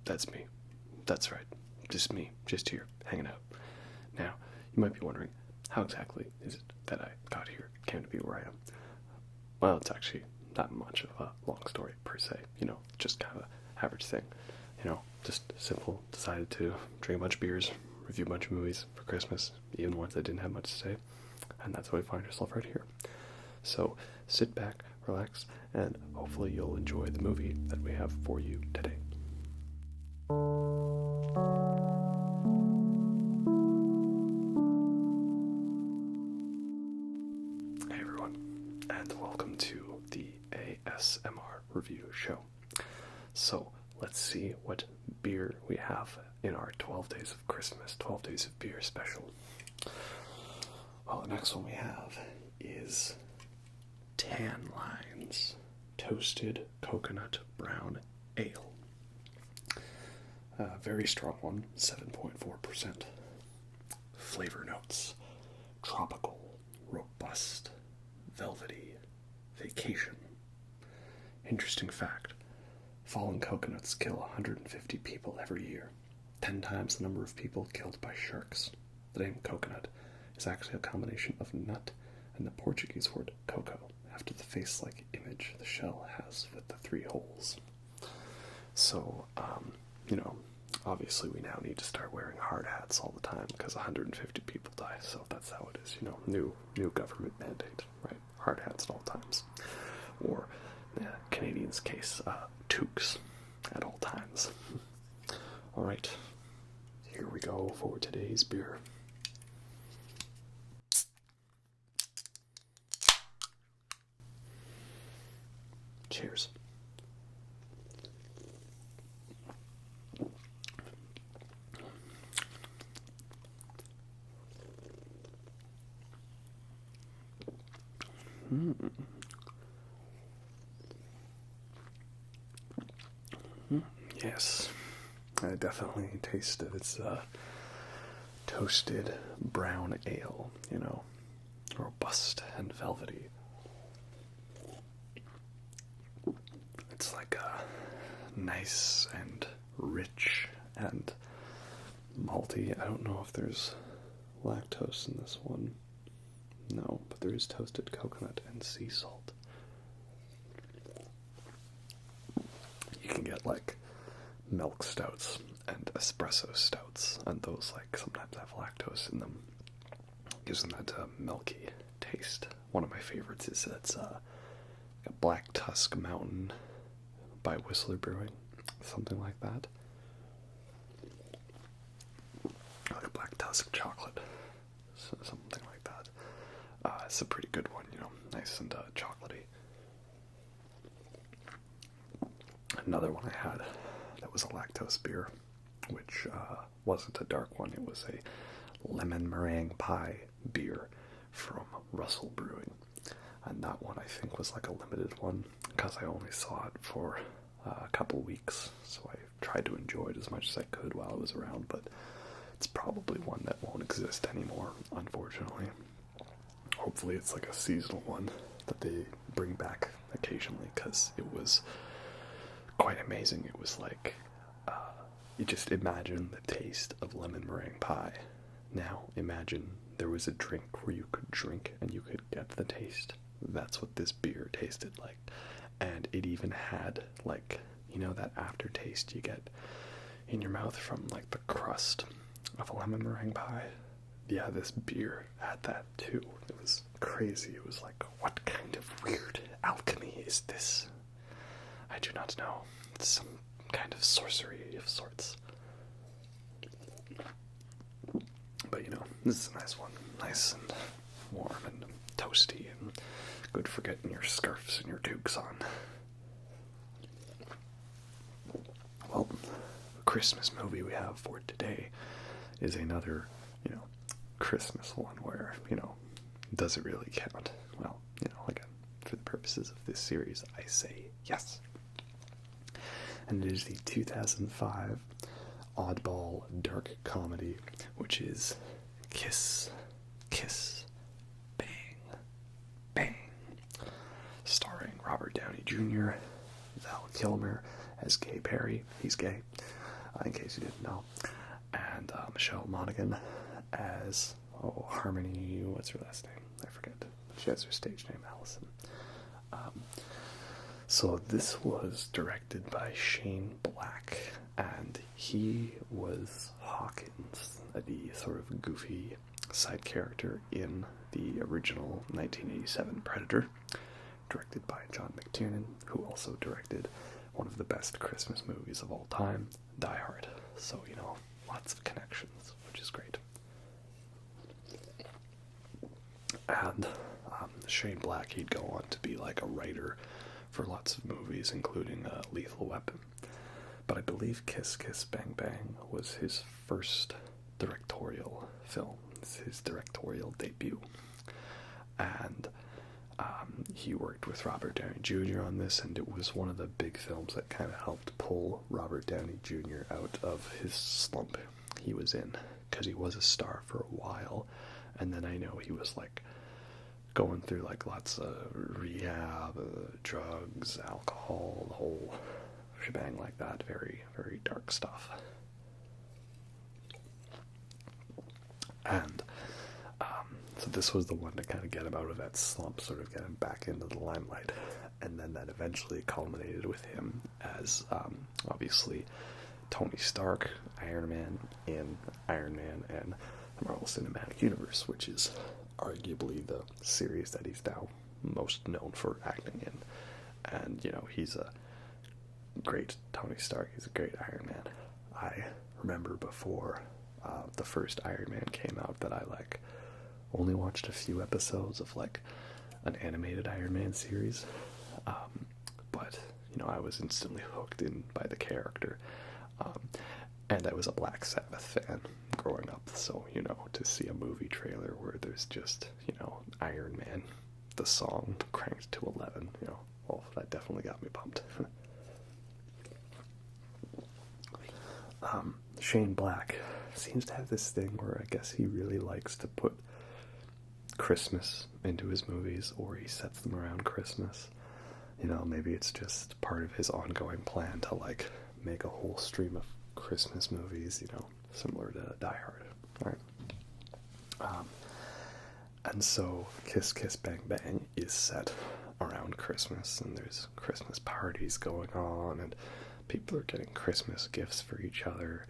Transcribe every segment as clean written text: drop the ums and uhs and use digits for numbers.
that's me. That's right. Just me. Just here, hanging out. Now, you might be wondering, how exactly is it that I got here, came to be where I am? Well, it's actually not much of a long story, per se. Just kind of an average thing. Just simple. Decided to drink a bunch of beers, review a bunch of movies for Christmas, even ones I didn't have much to say. And that's why you find yourself right here. So, sit back, relax, and hopefully you'll enjoy the movie that we have for you today. Hey everyone, and welcome to the ASMR review show. So, let's see what beer we have in our 12 Days of Christmas, 12 Days of Beer special. Well, the next one we have is Tan Lines Toasted Coconut Brown Ale. Very strong one, 7.4%. Flavor notes: tropical, robust, velvety, vacation. Interesting fact: fallen coconuts kill 150 people every year, 10 times the number of people killed by sharks. The name coconut is actually a combination of nut and the Portuguese word coco, after the face-like image the shell has with the 3 holes. So, obviously we now need to start wearing hard hats all the time because 150 people die, so that's how it is, new government mandate, right? Hard hats at all times. Or, in Canadians' case, toques at all times. Alright, here we go for today's beer. Cheers. Yes, I definitely tasted its toasted brown ale, robust and velvety. It's like nice and rich and malty. I don't know if there's lactose in this one. No, but there is toasted coconut and sea salt. You can get milk stouts and espresso stouts, and those sometimes have lactose in them. Gives them that milky taste. One of my favorites is a Black Tusk Mountain by Whistler Brewing, something like that. Like a Black Tusk chocolate, something like that. It's a pretty good one, nice and chocolatey. Another one I had that was a lactose beer, which wasn't a dark one. It was a lemon meringue pie beer from Russell Brewing. And that one I think was a limited one because I only saw it for a couple weeks. So I tried to enjoy it as much as I could while it was around, but it's probably one that won't exist anymore, unfortunately. Hopefully it's a seasonal one that they bring back occasionally, because it was quite amazing. It was you just imagine the taste of lemon meringue pie. Now imagine there was a drink where you could drink and you could get the taste. That's what this beer tasted like. And it even had that aftertaste you get in your mouth from the crust of a lemon meringue pie. Yeah, this beer had that too. It was crazy. It was what kind of weird alchemy is this? I do not know. It's some kind of sorcery of sorts. But this is a nice one. Nice and warm and toasty and good for getting your scarves and your toques on. Well, the Christmas movie we have for today is another, Christmas one where, does it really count? Well, again, for the purposes of this series, I say yes. And it is the 2005 oddball dark comedy, which is Kiss, Kiss, Bang, Bang, starring Robert Downy Jr., Val Kilmer as Gay Perry, he's gay, in case you didn't know. And Michelle Monaghan as, Harmony, what's her last name? I forget. She has her stage name, Allison. So this was directed by Shane Black, and he was Hawkins, the sort of goofy side character in the original 1987 Predator, directed by John McTiernan, who also directed one of the best Christmas movies of all time, Die Hard. So, lots of connections, which is great. And Shane Black, he'd go on to be like a writer for lots of movies, including Lethal Weapon. But I believe Kiss Kiss Bang Bang was his first directorial film. It's his directorial debut. And he worked with Robert Downy Jr. on this, and it was one of the big films that kind of helped pull Robert Downy Jr. out of his slump he was in, because he was a star for a while, and then I know he was like going through like lots of rehab, drugs, alcohol, the whole shebang like that. Very, very dark stuff. And so this was the one to kind of get him out of that slump, sort of get him back into the limelight. And then that eventually culminated with him as, obviously, Tony Stark, Iron Man in Iron Man and the Marvel Cinematic Universe, which is arguably the series that he's now most known for acting in. And, he's a great Tony Stark, he's a great Iron Man. I remember before the first Iron Man came out that I, only watched a few episodes of, an animated Iron Man series. But, I was instantly hooked in by the character. And I was a Black Sabbath fan growing up, so, to see a movie trailer where there's just, Iron Man, the song cranked to 11, well, that definitely got me pumped. Shane Black seems to have this thing where I guess he really likes to put Christmas into his movies, or he sets them around Christmas. Maybe it's just part of his ongoing plan to, make a whole stream of Christmas movies, similar to Die Hard, right? And so Kiss Kiss Bang Bang is set around Christmas, and there's Christmas parties going on, and people are getting Christmas gifts for each other.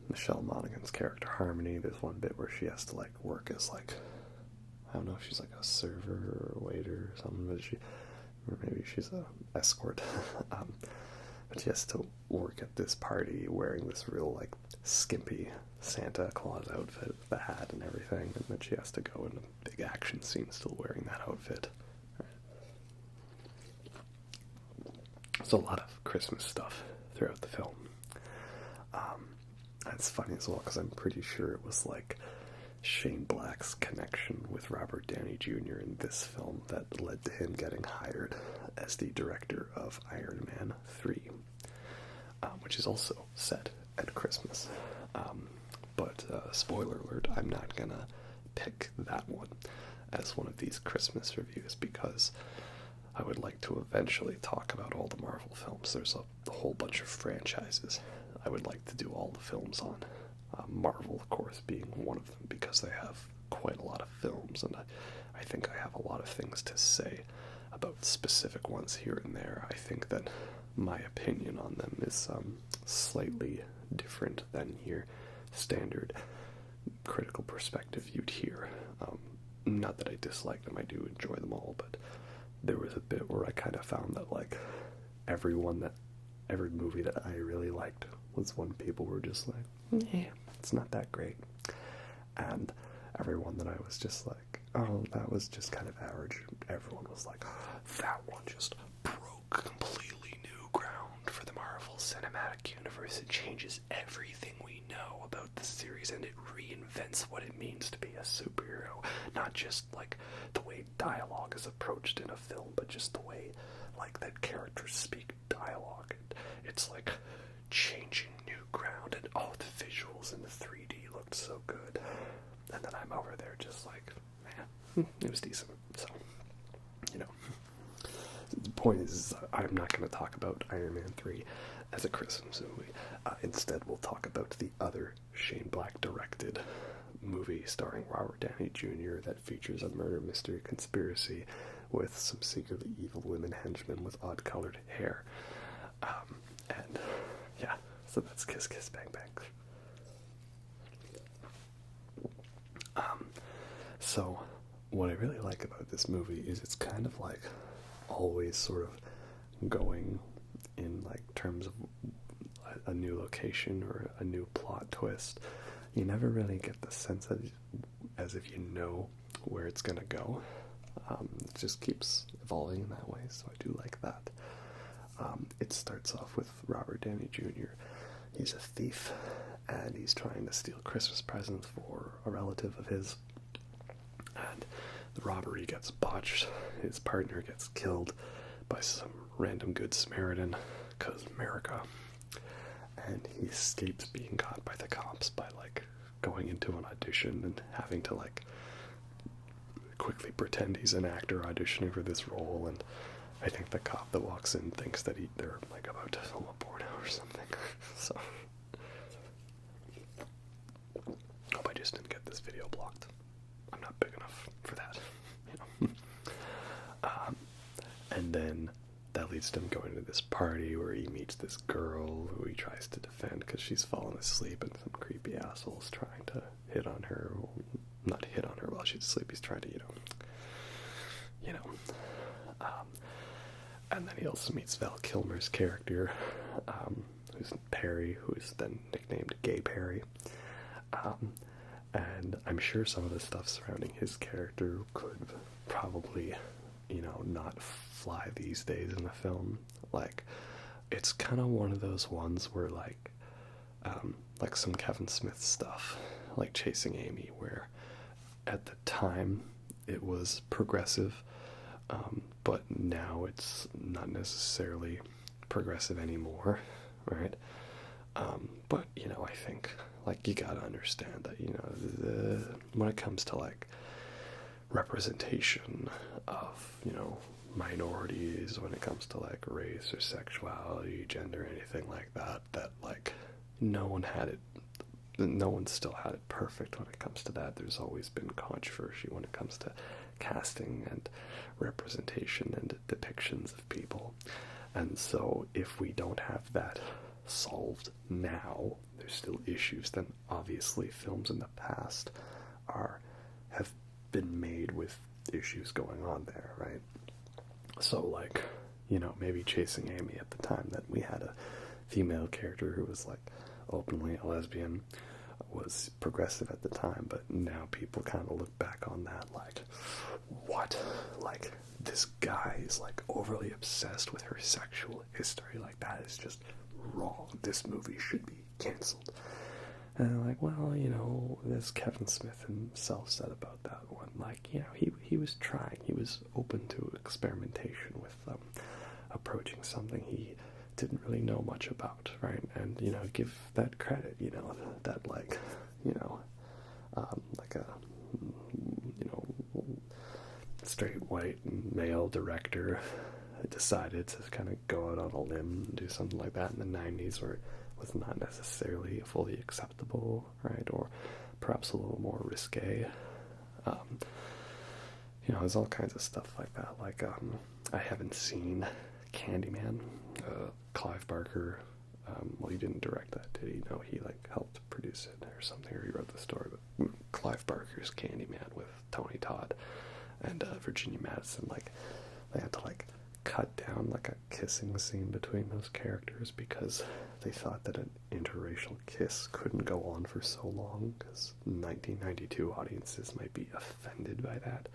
Michelle Monaghan's character Harmony, there's one bit where she has to work as I don't know if she's a server or a waiter or something, or maybe she's a escort. But she has to work at this party wearing this real skimpy Santa Claus outfit with the hat and everything, and then she has to go in a big action scene still wearing that outfit. So a lot of Christmas stuff throughout the film. And it's funny as well because I'm pretty sure it was Shane Black's connection with Robert Downy Jr. in this film that led to him getting hired as the director of Iron Man 3, which is also set at Christmas. But spoiler alert, I'm not gonna pick that one as one of these Christmas reviews because I would like to eventually talk about all the Marvel films. There's a whole bunch of franchises I would like to do all the films on. Marvel, of course, being one of them because they have quite a lot of films, and I think I have a lot of things to say about specific ones here and there. I think that my opinion on them is slightly different than your standard critical perspective you'd hear. Not that I dislike them, I do enjoy them all, but there was a bit where I kind of found that every movie that I really liked was one people were just yeah, it's not that great. And every one that I was just oh, that was just kind of average. Everyone was that one just broke completely new ground for the Marvel Cinematic Universe. It changes everything we know about the series, and it reinvents what it means to be a superhero. Not just the way dialogue is approached in a film, but just the way that characters speak dialogue. It's changing new ground, and the visuals in the 3D looked so good. And then I'm over there just man, it was decent. So, the point is I'm not going to talk about Iron Man 3. as a Christmas movie. Instead, we'll talk about the other Shane Black directed movie starring Robert Downy Jr. that features a murder mystery conspiracy with some secretly evil women henchmen with odd-colored hair. And yeah, so that's Kiss Kiss Bang Bang. So what I really like about this movie is it's kind of like always sort of going in like terms of a new location or a new plot twist. You never really get the sense that as if you know where it's gonna go. It just keeps evolving in that way, so I do like that. It starts off with Robert Downy Jr. He's a thief, and he's trying to steal Christmas presents for a relative of his. And the robbery gets botched. His partner gets killed by some random good Samaritan, because America. And he escapes being caught by the cops by, like, going into an audition and having to, like, quickly pretend he's an actor auditioning for this role. And I think the cop that walks in thinks that they're, like, about to film a porno or something. So, hope I just didn't get this video blocked. I'm not big enough for that, you know. And then that leads to him going to this party where he meets this girl who he tries to defend because she's fallen asleep and some creepy asshole's trying to hit on her. Well, not hit on her while she's asleep. He's trying to, you know. And then he also meets Val Kilmer's character, who's Perry, who is then nicknamed Gay Perry. And I'm sure some of the stuff surrounding his character could probably, you know, not fly these days in a film. Like, it's kind of one of those ones where, like some Kevin Smith stuff, like Chasing Amy, where at the time it was progressive, but now it's not necessarily progressive anymore, right? But, you know, I think, like, you gotta understand that, you know, when it comes to, like, representation of, you know, minorities, when it comes to, like, race or sexuality, gender, anything like that, that, like, no one still had it perfect when it comes to that. There's always been controversy when it comes to casting and representation and depictions of people. And so if we don't have that solved now, there's still issues, then obviously films in the past have been made with issues going on there, right? So, like, you know, maybe Chasing Amy at the time, that we had a female character who was, like, openly a lesbian, was progressive at the time, but now people kind of look back on that like, what? Like, this guy is, like, overly obsessed with her sexual history. Like, that is just wrong. This movie should be cancelled. And I'm like, well, you know, as Kevin Smith himself said about that one, like, you know, he was trying. He was open to experimentation with approaching something he didn't really know much about, right? And, you know, give that credit, you know, that, like, you know, like a, you know, straight white male director decided to kind of go out on a limb and do something like that in the 90s, where it was not necessarily fully acceptable, right? Or perhaps a little more risque. You know, there's all kinds of stuff like that. Like, I haven't seen Candyman. Clive Barker, well, he didn't direct that, did he? No, he, like, helped produce it or something, or he wrote the story. But Clive Barker's Candyman with Tony Todd and Virginia Madsen, like, they had to, like, cut down, like, a kissing scene between those characters because they thought that an interracial kiss couldn't go on for so long, because 1992 audiences might be offended by that.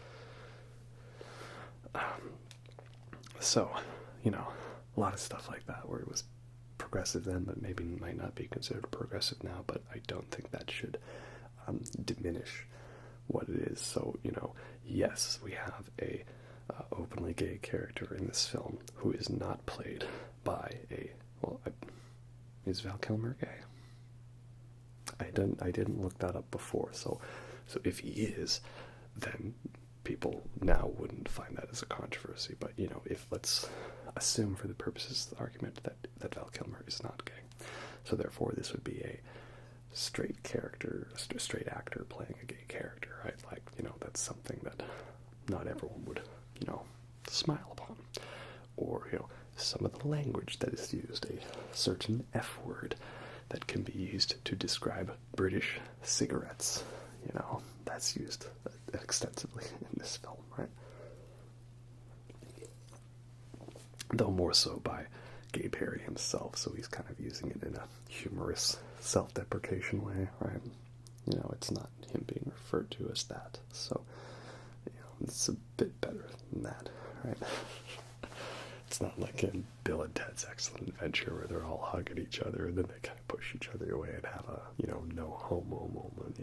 So, you know, a lot of stuff like that where it was progressive then, but maybe might not be considered progressive now, but I don't think that should diminish what it is. So, you know, yes, we have a openly gay character in this film who is not played by is Val Kilmer gay? I didn't look that up before, so if he is, then people now wouldn't find that as a controversy. But, you know, if let's assume for the purposes of the argument that Val Kilmer is not gay. So therefore this would be a straight character, a straight actor playing a gay character, right? Like, that's something that not everyone would, smile upon. Or, some of the language that is used, a certain F word that can be used to describe British cigarettes, that's used extensively in this film, right? Though more so by Gay Perry himself, so he's kind of using it in a humorous, self-deprecation way, right? It's not him being referred to as that, so, it's a bit better than that, right? It's not like in Bill and Ted's Excellent Adventure where they're all hugging each other and then they kind of push each other away and have a, no homo moment,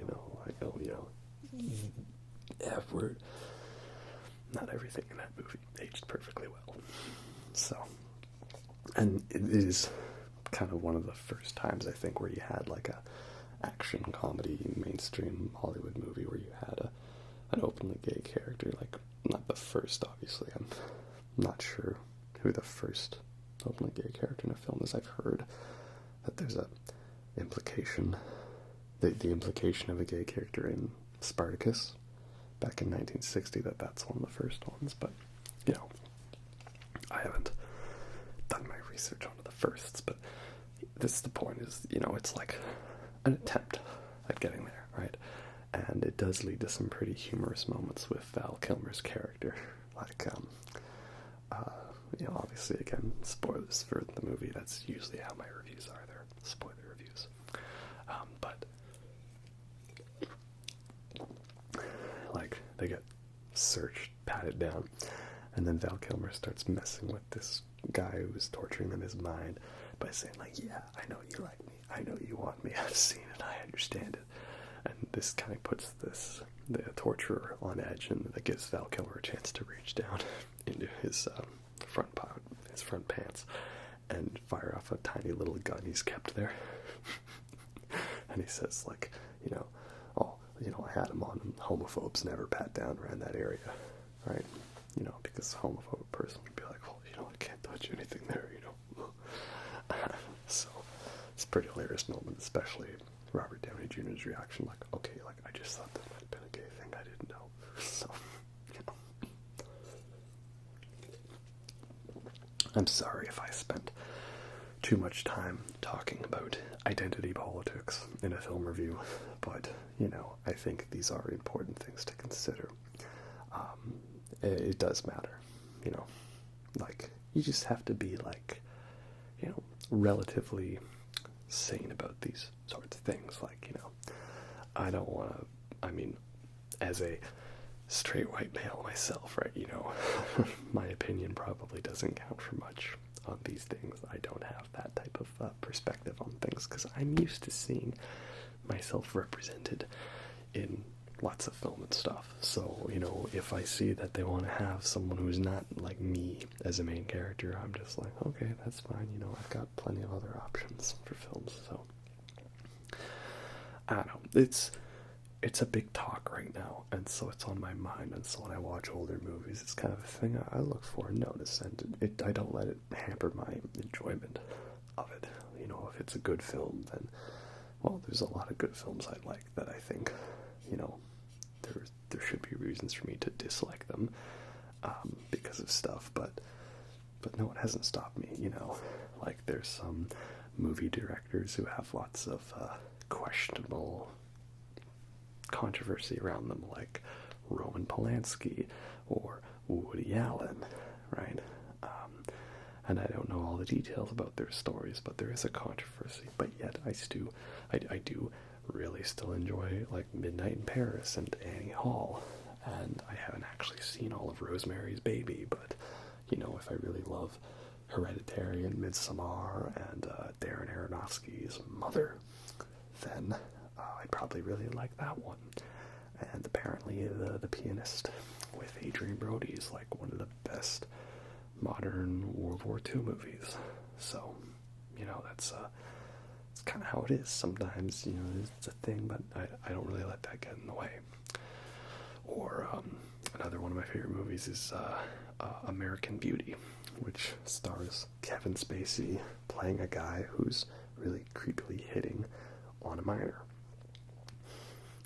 F word. Not everything in that movie aged perfectly well. So, and it is kind of one of the first times, I think, where you had like a action comedy mainstream Hollywood movie where you had an openly gay character. Like, not the first, obviously. I'm not sure who the first openly gay character in a film is. I've heard that there's a implication, the implication of a gay character in Spartacus back in 1960, that's one of the first ones, but, I haven't done my research onto the firsts, but the point is, it's like an attempt at getting there, right? And it does lead to some pretty humorous moments with Val Kilmer's character, like, obviously, again, spoilers for the movie. That's usually how my reviews are. They're spoiler reviews. But, like, they get searched, patted down, and then Val Kilmer starts messing with this guy who's torturing in his mind by saying, like, yeah, I know you like me. I know you want me. I've seen it. I understand it. And this kind of puts the torturer on edge, and that gives Val Kilmer a chance to reach down into his front pants and fire off a tiny little gun he's kept there. And he says, like, I had him on him. Homophobes never pat down around that area, right? Because a homophobic person would be like, well, I can't touch anything there, So it's a pretty hilarious moment, especially Robert Downy Jr.'s reaction, like, okay, like, I just thought that might have been a gay thing, I didn't know. So, I'm sorry if I spent too much time talking about identity politics in a film review, but, I think these are important things to consider. It does matter, like, you just have to be, like, relatively sane about these sorts of things. Like, I don't want to, as a straight white male myself, right, my opinion probably doesn't count for much on these things. I don't have that type of perspective on things because I'm used to seeing myself represented in lots of film and stuff. So, if I see that they want to have someone who's not like me as a main character, I'm just like, okay, that's fine. I've got plenty of other options for films. So, I don't know. It's a big talk right now, and so it's on my mind. And so when I watch older movies, it's kind of a thing I look for and notice, and I don't let it hamper my enjoyment of it. If it's a good film, then, well, there's a lot of good films I like that I think, there should be reasons for me to dislike them because of stuff, but no, it hasn't stopped me, like there's some movie directors who have lots of questionable controversy around them, like Roman Polanski or Woody Allen, right? And I don't know all the details about their stories, but there is a controversy. But yet, I do really still enjoy, like, Midnight in Paris and Annie Hall. And I haven't actually seen all of Rosemary's Baby, but, if I really love Hereditary and Midsommar and Darren Aronofsky's Mother, then I'd probably really like that one. And apparently the Pianist with Adrian Brody is, like, one of the best modern World War II movies. So, that's it's kind of how it is. Sometimes, it's a thing, but I don't really let that get in the way. Or another one of my favorite movies is American Beauty which stars Kevin Spacey playing a guy who's really creepily hitting on a minor.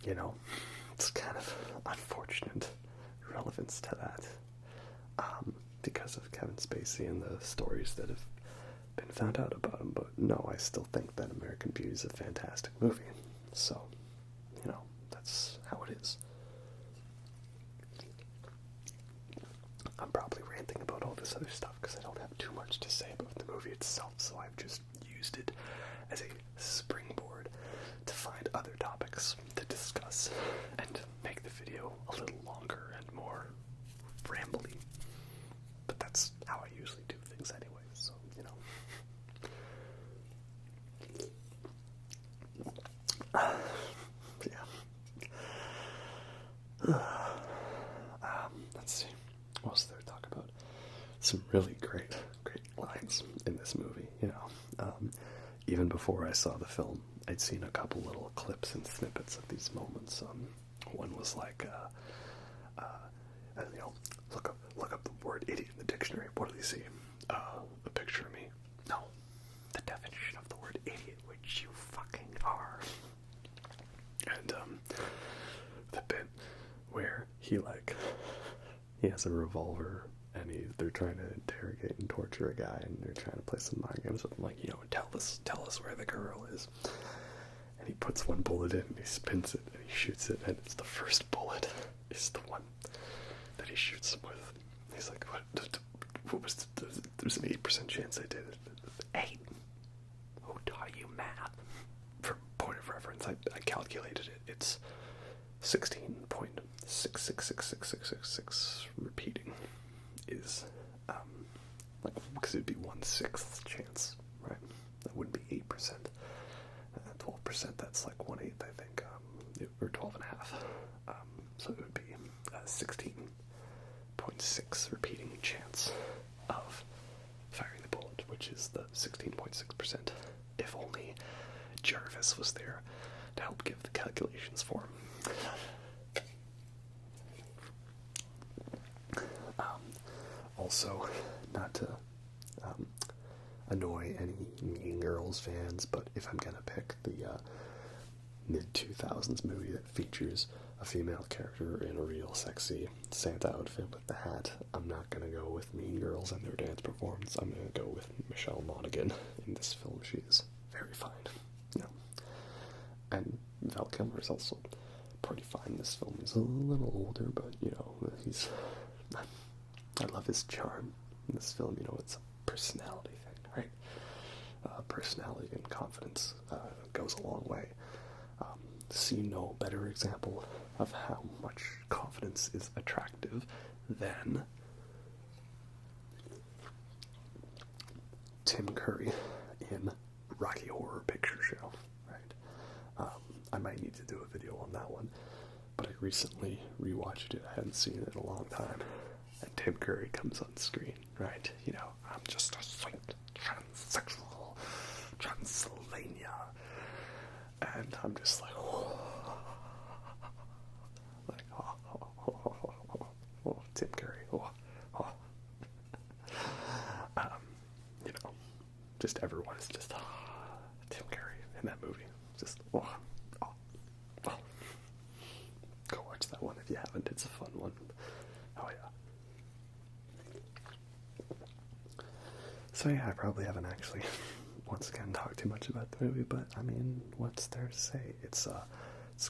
You know, it's kind of unfortunate relevance to that, because of Kevin Spacey and the stories that have been found out about him. But no, I still think that American Beauty is a fantastic movie. So, you know, that's how it is. I'm probably ranting about all this other stuff because I don't have too much to say about the movie itself, so I've just used it as a springboard to find other topics to discuss and make the video a little longer and more rambly. But that's how I usually do things anyway, so, you know. Let's see. What else there to talk about? Some really great lines in this movie, you know. Even before I saw the film, I'd seen a couple little clips and snippets of these moments. One was like, you know, look up the word idiot in the dictionary. What do they see? A picture of me. No, the definition of the word idiot, which you fucking are. And the bit where he has a revolver and they're trying to interrogate and torture a guy, and they're trying to play some mind games with him, like, you know, tell us where the girl is. And he puts one bullet in and he spins it and he shoots it, and it's the first bullet is the one that he shoots him with. He's like, what was there's an 8% chance I did it. 8? Who taught you math? For point of reference, I calculated it. It's 16.666666 repeating is, like, because it'd be 1/6 chance, right? That would be 8%. 12%, that's like 1/8, I think, or 12.5. So it would be 16.6 repeating chance of firing the bullet, which is the 16.6%. If only Jarvis was there to help give the calculations for him. Also, not to annoy any Mean Girls fans, but if I'm gonna pick the mid-2000s movie that features a female character in a real sexy Santa outfit with the hat, I'm not gonna go with Mean Girls and their dance performance. I'm gonna go with Michelle Monaghan in this film. She is very fine, you know. And Val Kilmer is also pretty fine in this film. He's a little older, but, you know, I love his charm in this film. You know, it's a personality thing, right? Personality and confidence goes a long way. See no better example of how much confidence is attractive than Tim Curry in Rocky Horror Picture Show, right? I might need to do a video on that one, but I recently rewatched it. I hadn't seen it in a long time. And Tim Curry comes on screen, right? You know, I'm just a sweet transsexual Transylvania. And I'm just like, Tim Curry, you know, just everyone is just, Tim Curry in that movie. Just, Go watch that one if you haven't. It's a fun one. Oh, yeah. So, yeah, I probably haven't actually, once again, talked too much about the movie, but, I mean, what's there to say? It's a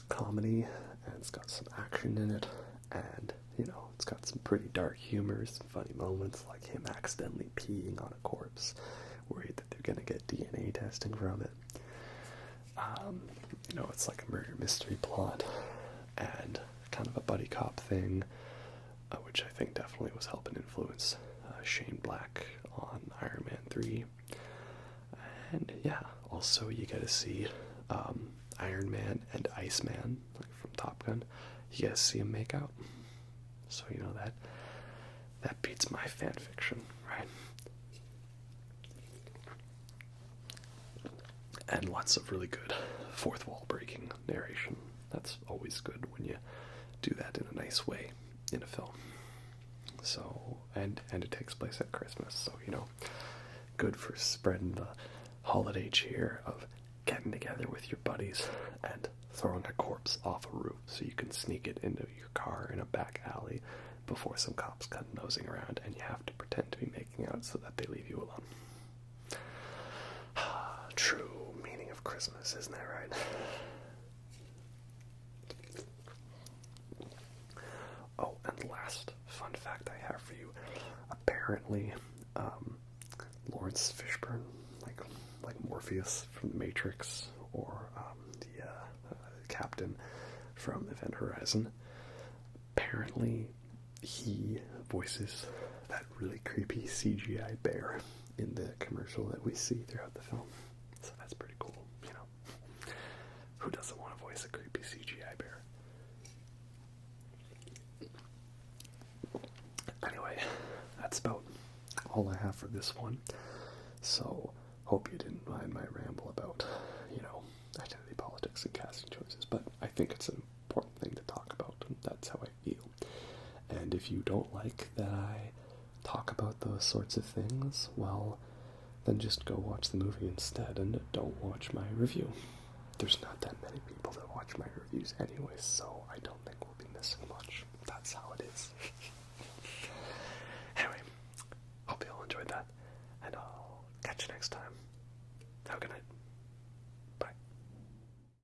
comedy, and it's got some action in it, and, you know, it's got some pretty dark humor, some funny moments, like him accidentally peeing on a corpse, worried that they're gonna get DNA testing from it. You know, it's like a murder mystery plot, and kind of a buddy cop thing, which I think definitely was helping influence Shane Black on Iron Man 3. And yeah, also you get to see Iron Man and Iceman, like from Top Gun. You get to see them make out. So, you know, that beats my fan fiction, right? And lots of really good fourth wall breaking narration. That's always good when you do that in a nice way in a film. So, and it takes place at Christmas, so, good for spreading the holiday cheer of getting together with your buddies and throwing a corpse off a roof so you can sneak it into your car in a back alley before some cops come nosing around, and you have to pretend to be making out so that they leave you alone. True meaning of Christmas, isn't that right? Oh, and last fun fact I have for you. Apparently, Lawrence Fishburne, like Morpheus from The Matrix, or the captain from Event Horizon, apparently he voices that really creepy CGI bear in the commercial that we see throughout the film. So that's pretty cool, Who doesn't want to voice a creepy CGI bear? Anyway, that's about all I have for this one. So, hope you didn't mind my ramble about, identity politics and casting choices, but I think it's an important thing to talk about, and that's how I feel. And if you don't like that I talk about those sorts of things, well, then just go watch the movie instead, and don't watch my review. There's not that many people that watch my reviews anyway, so I don't think we'll be missing much. That's how it is.